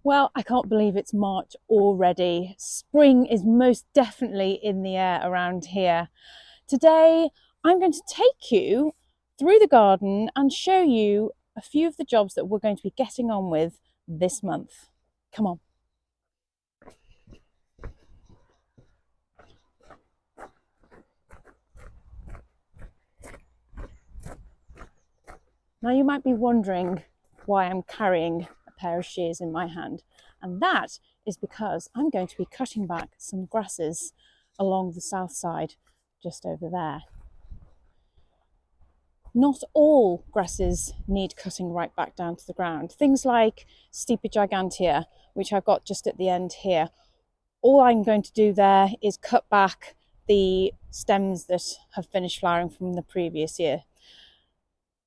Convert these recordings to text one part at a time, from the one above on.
Well, I can't believe it's March already. Spring is most definitely in the air around here. Today, I'm going to take you through the garden and show you a few of the jobs that we're going to be getting on with this month. Come on. Now you might be wondering why I'm carrying a pair of shears in my hand, and that is because I'm going to be cutting back some grasses along the south side, just over there. Not all grasses need cutting right back down to the ground. Things like Stipa gigantea, which I've got just at the end here, all I'm going to do there is cut back the stems that have finished flowering from the previous year.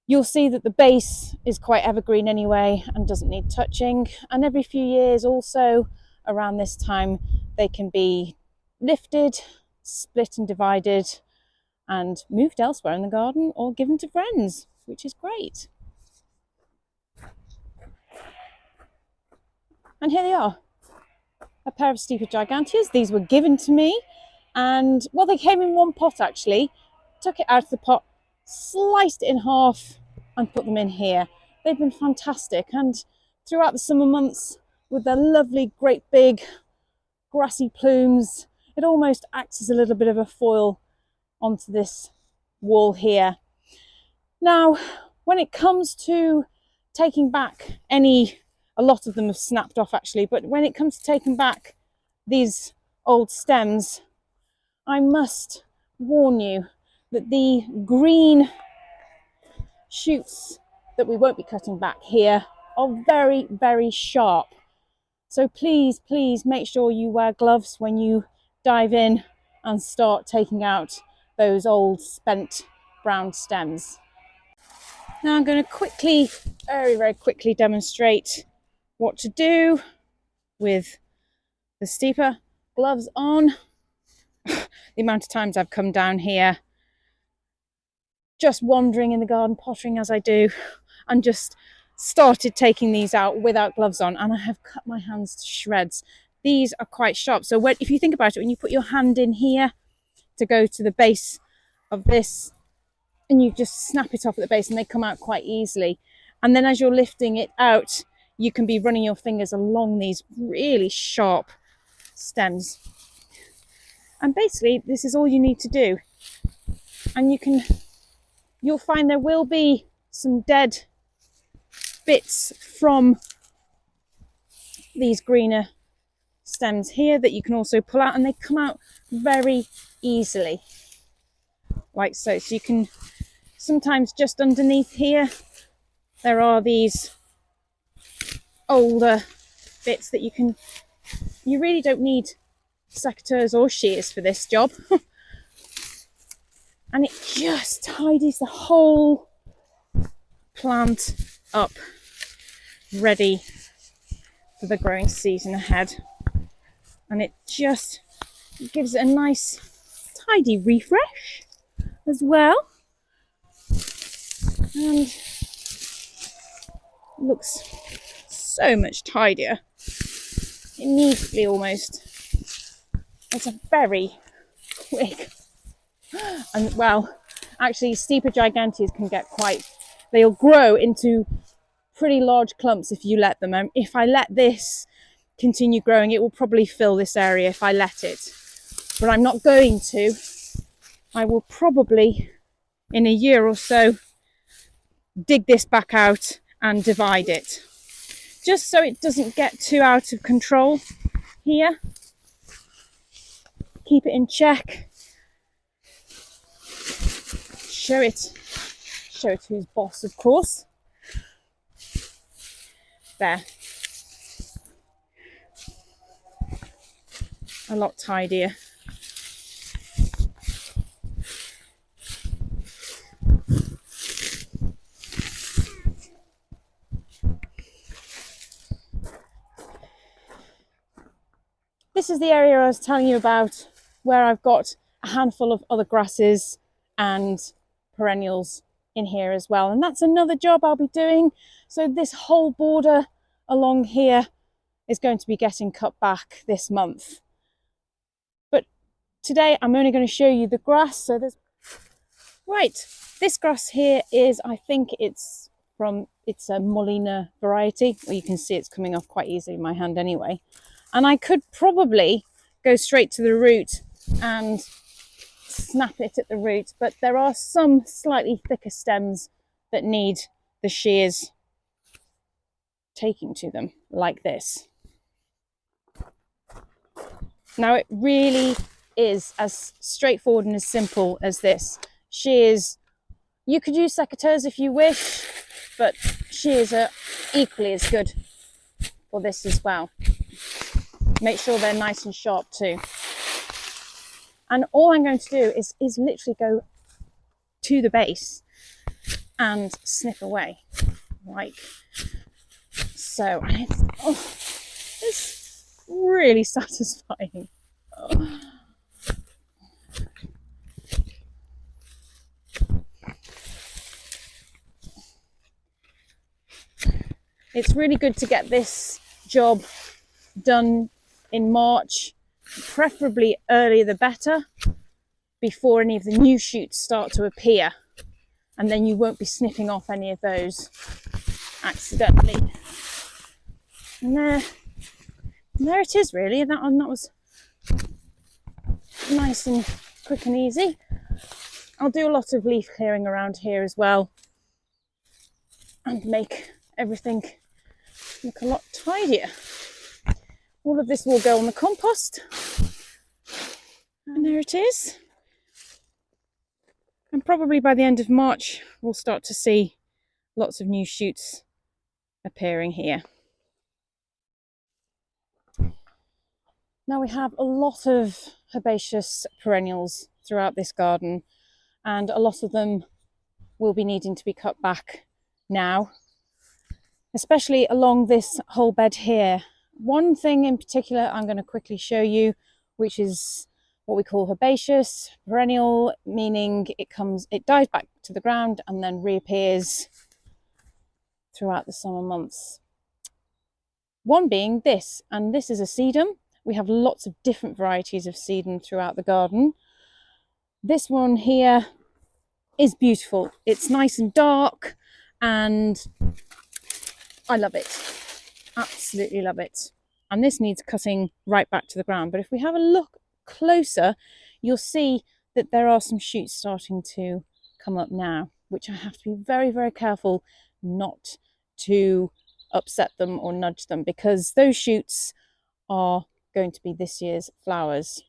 You'll see that the base is quite evergreen anyway and doesn't need touching, and every few years also around this time they can be lifted, split and divided and moved elsewhere in the garden or given to friends, which is great. And here they are, a pair of Stipa giganteas. These were given to me, and well, they came in one pot actually. Took it out of the pot, sliced it in half and put them in here. They've been fantastic, and throughout the summer months with their lovely great big grassy plumes, it almost acts as a little bit of a foil onto this wall here. Now, when it comes to taking back a lot of them have snapped off actually, but when it comes to taking back these old stems, I must warn you that the green shoots that we won't be cutting back here are very, very sharp. So please make sure you wear gloves when you dive in and start taking out those old spent brown stems. Now I'm going to very quickly demonstrate what to do with the Stipa. Gloves on. The amount of times I've come down here just wandering in the garden, pottering as I do, and just started taking these out without gloves on, and I have cut my hands to shreds. These are quite sharp, so if you think about it, when you put your hand in here to go to the base of this, and you just snap it off at the base and they come out quite easily, and then as you're lifting it out you can be running your fingers along these really sharp stems, and basically this is all you need to do. And you'll find there will be some dead bits from these greener stems here that you can also pull out, and they come out very easily like so. So you can sometimes, just underneath here there are these older bits that you really don't need secateurs or shears for this job. And it just tidies the whole plant up, ready for the growing season ahead. And it just gives it a nice tidy refresh as well, and looks so much tidier immediately almost. It's a very quick, and well, actually Stipa giganteas can get they'll grow into pretty large clumps if you let them. If I let this continue growing, it will probably fill this area if I let it, but I'm not going to. I will probably in a year or so dig this back out and divide it, just so it doesn't get too out of control here. Keep it in check. Show it who's boss, of course. There. A lot tidier. This is the area I was telling you about, where I've got a handful of other grasses and perennials in here as well, and that's another job I'll be doing. So this whole border along here is going to be getting cut back this month. But today I'm only going to show you the grass. So there's, right, this grass here is, I think it's a Molina variety. Well, you can see it's coming off quite easily in my hand anyway. And I could probably go straight to the root and snap it at the root, but there are some slightly thicker stems that need the shears taking to them, like this. Now it really is as straightforward and as simple as this. Shears, you could use secateurs if you wish, but shears are equally as good for this as well. Make sure they're nice and sharp too. And all I'm going to do is literally go to the base and snip away, like so. And it's really satisfying. Oh. It's really good to get this job done in March, preferably earlier the better, before any of the new shoots start to appear, and then you won't be snipping off any of those accidentally. And there it is, really. That was nice and quick and easy. I'll do a lot of leaf clearing around here as well and make everything look a lot tidier. All of this will go on the compost, and there it is. And probably by the end of March we'll start to see lots of new shoots appearing here. Now we have a lot of herbaceous perennials throughout this garden, and a lot of them will be needing to be cut back now, especially along this whole bed here. One thing in particular I'm going to quickly show you, which is what we call herbaceous perennial, meaning it dies back to the ground and then reappears throughout the summer months. One being this, and this is a sedum. We have lots of different varieties of sedum throughout the garden. This one here is beautiful. It's nice and dark, and I love it. Absolutely love it. And this needs cutting right back to the ground. But if we have a look closer, you'll see that there are some shoots starting to come up now, which I have to be very, very careful not to upset them or nudge them, because those shoots are going to be this year's flowers.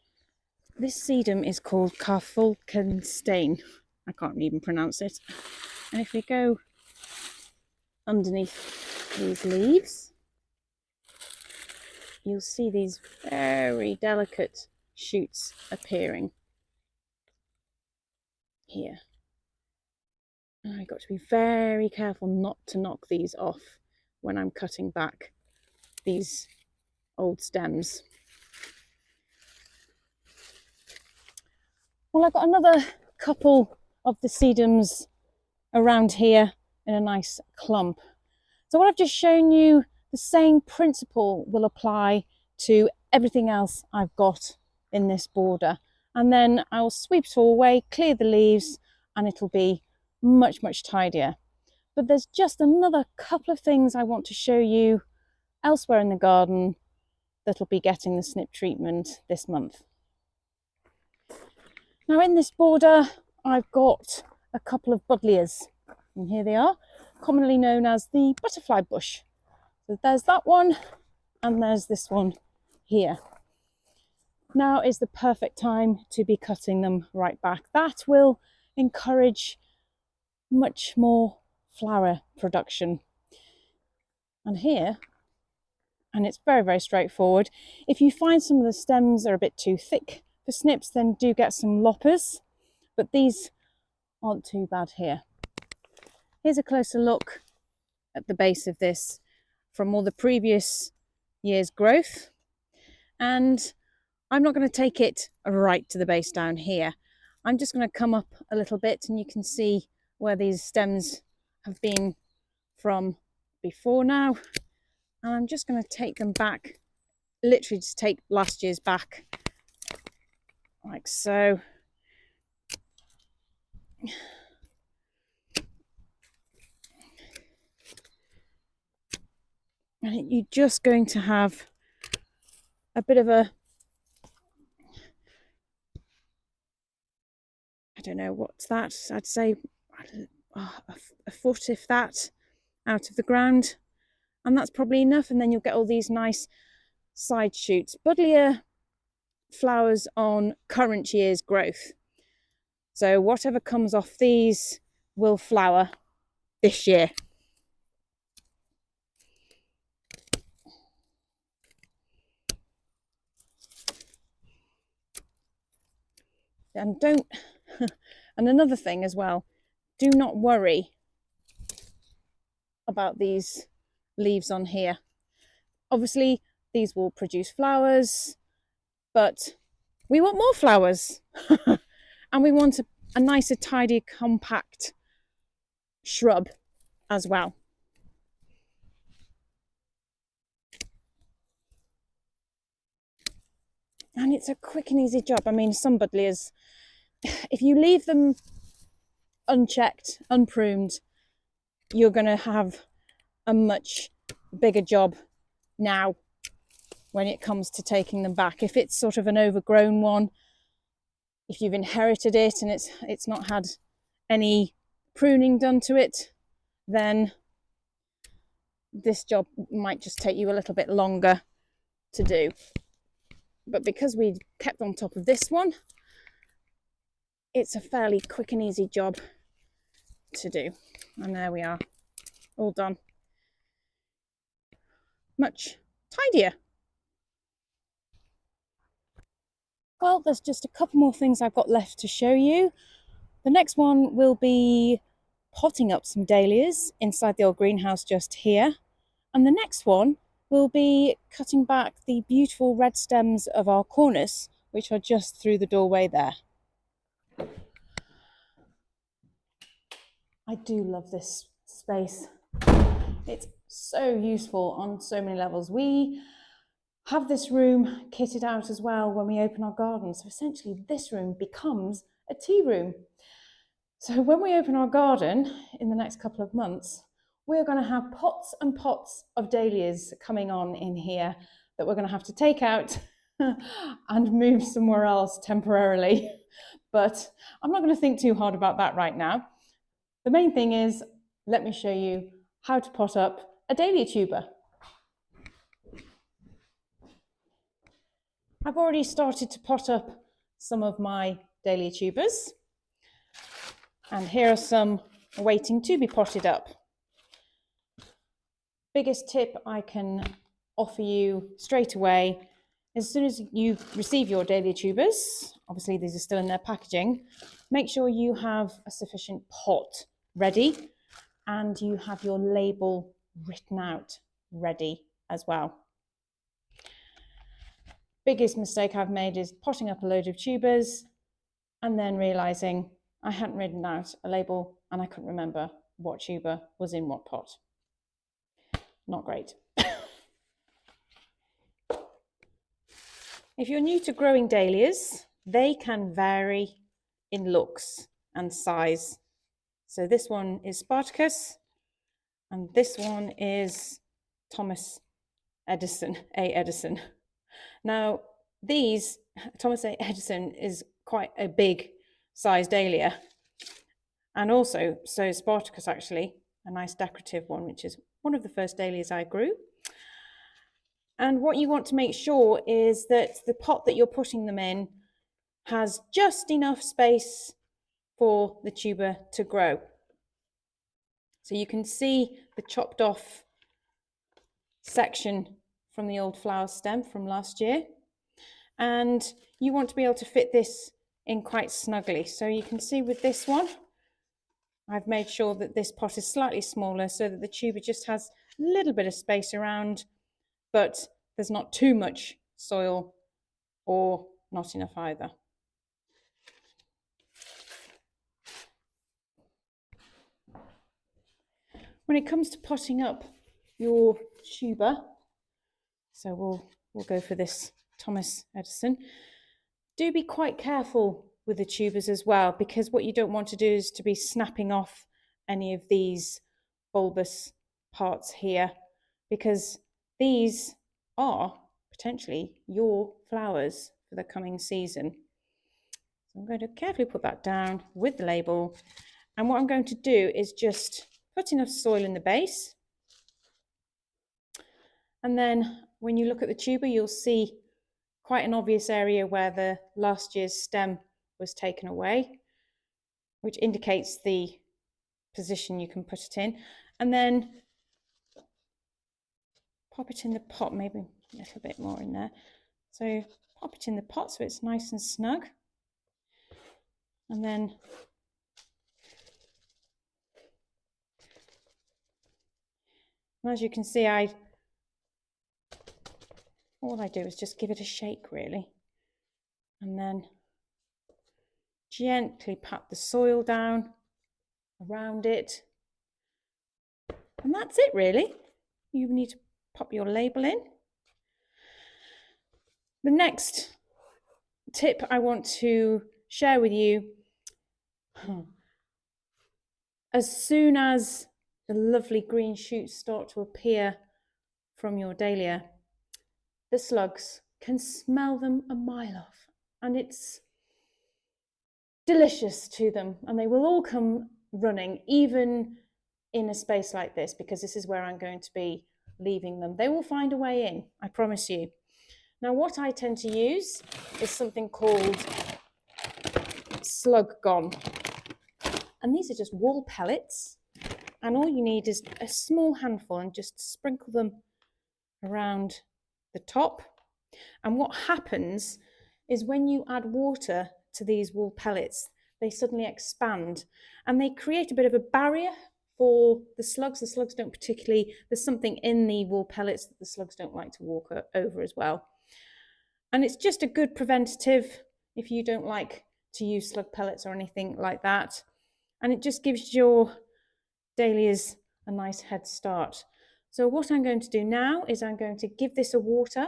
This sedum is called Carfulkenstein. I can't even pronounce it. And if we go underneath these leaves, you'll see these very delicate shoots appearing here. And I've got to be very careful not to knock these off when I'm cutting back these old stems. Well, I've got another couple of the sedums around here in a nice clump. So what I've just shown you, the same principle will apply to everything else I've got in this border. And then I'll sweep it all away, clear the leaves, and it'll be much, much tidier. But there's just another couple of things I want to show you elsewhere in the garden that'll be getting the snip treatment this month. Now in this border, I've got a couple of buddleias, and here they are, commonly known as the butterfly bush. So there's that one, and there's this one here. Now is the perfect time to be cutting them right back. That will encourage much more flower production. And here, and it's very, very straightforward, if you find some of the stems are a bit too thick for snips, then do get some loppers, but these aren't too bad here. Here's a closer look at the base of this from all the previous year's growth, and I'm not going to take it right to the base down here. I'm just going to come up a little bit, and you can see where these stems have been from before now. And I'm just going to take them back, literally just take last year's back, like so. And you're just going to have a bit of a, I don't know what's that, I'd say a foot, if that, out of the ground. And that's probably enough. And then you'll get all these nice side shoots. Buddleia flowers on current year's growth. So whatever comes off these will flower this year. And don't, and another thing as well, do not worry about these leaves on here. Obviously, these will produce flowers, but we want more flowers. And we want a nicer, tidy, compact shrub as well. And it's a quick and easy job. I mean, some buddleias, if you leave them unchecked, unpruned, you're going to have a much bigger job now when it comes to taking them back. If it's sort of an overgrown one, if you've inherited it and it's not had any pruning done to it, then this job might just take you a little bit longer to do. But because we kept on top of this one, it's a fairly quick and easy job to do. And there we are, all done. Much tidier. Well, there's just a couple more things I've got left to show you. The next one will be potting up some dahlias inside the old greenhouse just here. And the next one will be cutting back the beautiful red stems of our cornus, which are just through the doorway there. I do love this space. It's so useful on so many levels. We have this room kitted out as well when we open our garden. So essentially this room becomes a tea room. So when we open our garden in the next couple of months, we're going to have pots and pots of dahlias coming on in here that we're going to have to take out and move somewhere else temporarily. But I'm not going to think too hard about that right now. The main thing is, let me show you how to pot up a dahlia tuber. I've already started to pot up some of my dahlia tubers, and here are some waiting to be potted up. Biggest tip I can offer you straight away, as soon as you receive your dahlia tubers, obviously these are still in their packaging, make sure you have a sufficient pot ready and you have your label written out ready as well. Biggest mistake I've made is potting up a load of tubers and then realizing I hadn't written out a label and I couldn't remember what tuber was in what pot. Not great. If you're new to growing dahlias, they can vary in looks and size. So this one is Spartacus and this one is Thomas Edison, A. Edison. Now, these, Thomas A. Edison is quite a big size dahlia. And also, so Spartacus actually, a nice decorative one, which is one of the first dahlias I grew. And what you want to make sure is that the pot that you're putting them in has just enough space for the tuber to grow. So you can see the chopped off section from the old flower stem from last year. And you want to be able to fit this in quite snugly. So you can see with this one, I've made sure that this pot is slightly smaller so that the tuber just has a little bit of space around, but there's not too much soil or not enough either. When it comes to potting up your tuber, So we'll go for this Thomas Edison. Do be quite careful with the tubers as well, because what you don't want to do is to be snapping off any of these bulbous parts here, because these are potentially your flowers for the coming season. So I'm going to carefully put that down with the label. And what I'm going to do is just put enough soil in the base. And then when you look at the tuber, you'll see quite an obvious area where the last year's stem was taken away, which indicates the position you can put it in. And then pop it in the pot, maybe a little bit more in there. So pop it in the pot so it's nice and snug. And then as you can see, all I do is just give it a shake, really. And then gently pat the soil down around it. And that's it, really. You need to pop your label in. The next tip I want to share with you, as soon as the lovely green shoots start to appear from your dahlia, the slugs can smell them a mile off, and it's delicious to them, and they will all come running, even in a space like this, because this is where I'm going to be leaving them. They will find a way in, I promise you. Now, what I tend to use is something called slug gone, and these are just wool pellets, and all you need is a small handful and just sprinkle them around the top. And what happens is when you add water to these wool pellets, they suddenly expand and they create a bit of a barrier for the slugs. The slugs don't particularly, there's something in the wool pellets that the slugs don't like to walk over as well. And it's just a good preventative if you don't like to use slug pellets or anything like that. And it just gives your dahlias a nice head start. So what I'm going to do now is I'm going to give this a water,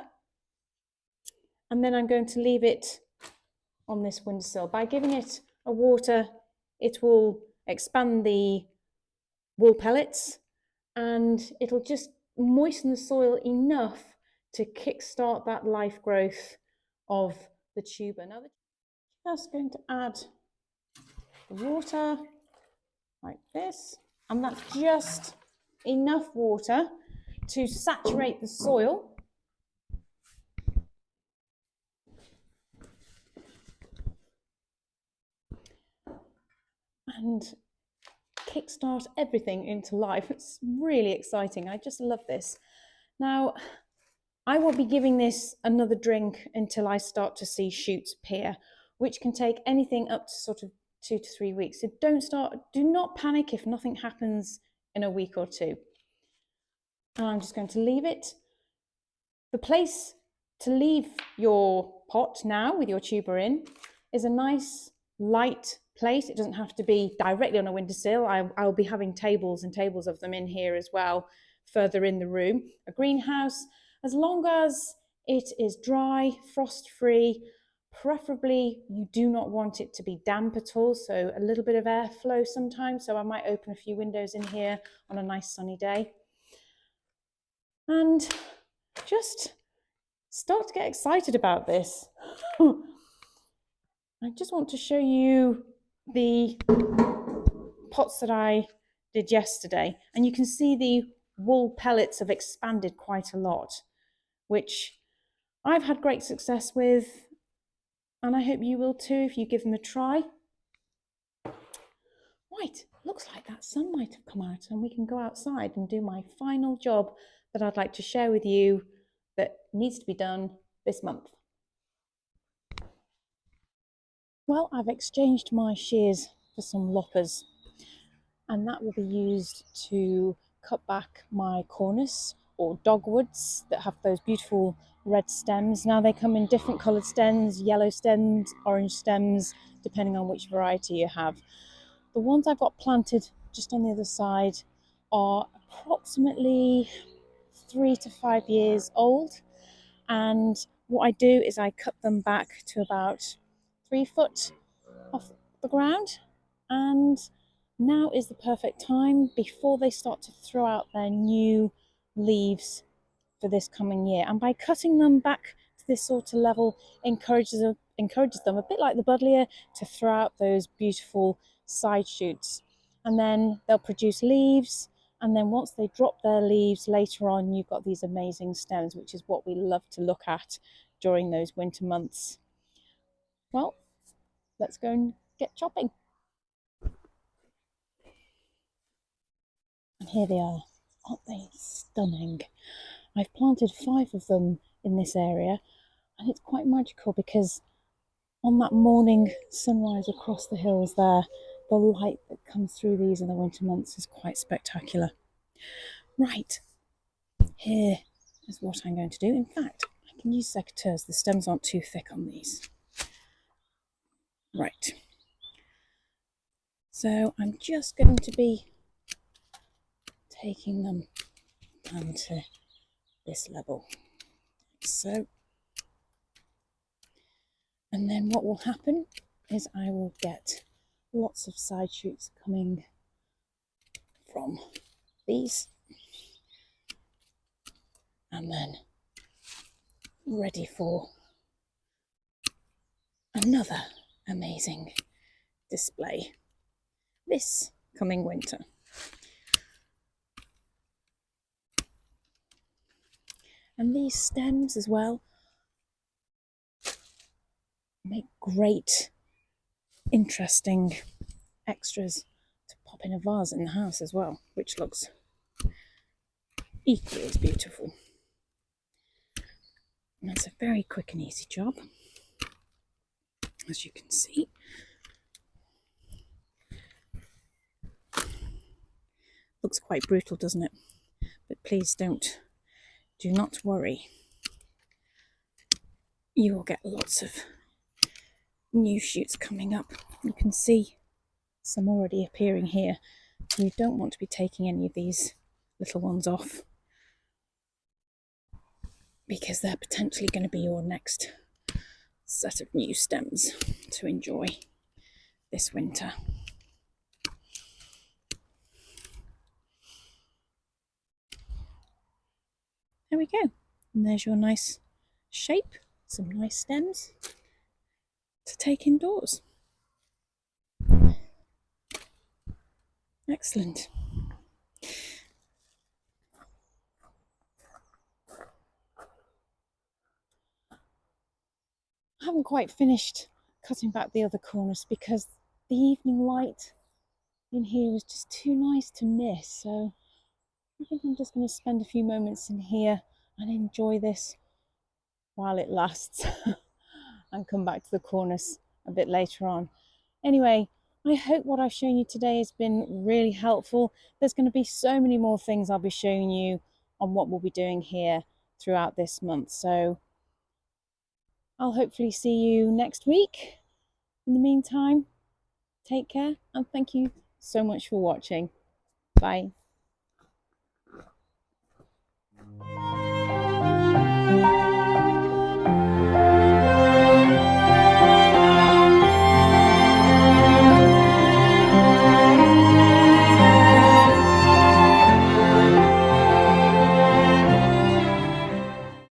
and then I'm going to leave it on this windowsill. By giving it a water, it will expand the wool pellets and it'll just moisten the soil enough to kickstart that life growth of the tuber. Now, I'm just going to add the water like this, and that's just enough water to saturate the soil. And kickstart everything into life. It's really exciting. I just love this. Now, I won't be giving this another drink until I start to see shoots appear, which can take anything up to sort of 2 to 3 weeks. So do not panic if nothing happens in a week or two. And I'm just going to leave it. The place to leave your pot now with your tuber in is a nice light place. It doesn't have to be directly on a windowsill. I'll be having tables and tables of them in here as well, further in the room. A greenhouse, as long as it is dry, frost-free. Preferably, you do not want it to be damp at all, so a little bit of airflow sometimes. So I might open a few windows in here on a nice sunny day. And just start to get excited about this. I just want to show you the pots that I did yesterday, and you can see the wool pellets have expanded quite a lot, which I've had great success with, and I hope you will too if you give them a try. Right, looks like that sun might have come out and we can go outside and do my final job that I'd like to share with you that needs to be done this month. Well, I've exchanged my shears for some loppers, and that will be used to cut back my cornus or dogwoods that have those beautiful red stems. Now they come in different coloured stems, yellow stems, orange stems, depending on which variety you have. The ones I've got planted just on the other side are approximately 3 to 5 years old. And what I do is I cut them back to about 3 foot off the ground, and now is the perfect time before they start to throw out their new leaves for this coming year. And by cutting them back to this sort of level encourages them, a bit like the buddleia, to throw out those beautiful side shoots, and then they'll produce leaves. And then once they drop their leaves later on, you've got these amazing stems, which is what we love to look at during those winter months. Well, let's go and get chopping. And here they are. Aren't they stunning? I've planted 5 of them in this area, and it's quite magical because on that morning sunrise across the hills there, the light that comes through these in the winter months is quite spectacular. Right, here is what I'm going to do. In fact, I can use secateurs. The stems aren't too thick on these. Right. So I'm just going to be taking them down to this level. So, and then what will happen is I will get lots of side shoots coming from these, and then ready for another amazing display this coming winter. And these stems as well make great, interesting extras to pop in a vase in the house as well, which looks equally as beautiful. And that's a very quick and easy job, as you can see. Looks quite brutal, doesn't it? But please do not worry. You will get lots of new shoots coming up. You can see some already appearing here. You don't want to be taking any of these little ones off, because they're potentially going to be your next set of new stems to enjoy this winter. There we go. And there's your nice shape, some nice stems to take indoors. Excellent. I haven't quite finished cutting back the other corners because the evening light in here is just too nice to miss. So I think I'm just going to spend a few moments in here and enjoy this while it lasts and come back to the corners a bit later on. Anyway, I hope what I've shown you today has been really helpful. There's going to be so many more things I'll be showing you on what we'll be doing here throughout this month. So I'll hopefully see you next week. In the meantime, take care and thank you so much for watching. Bye.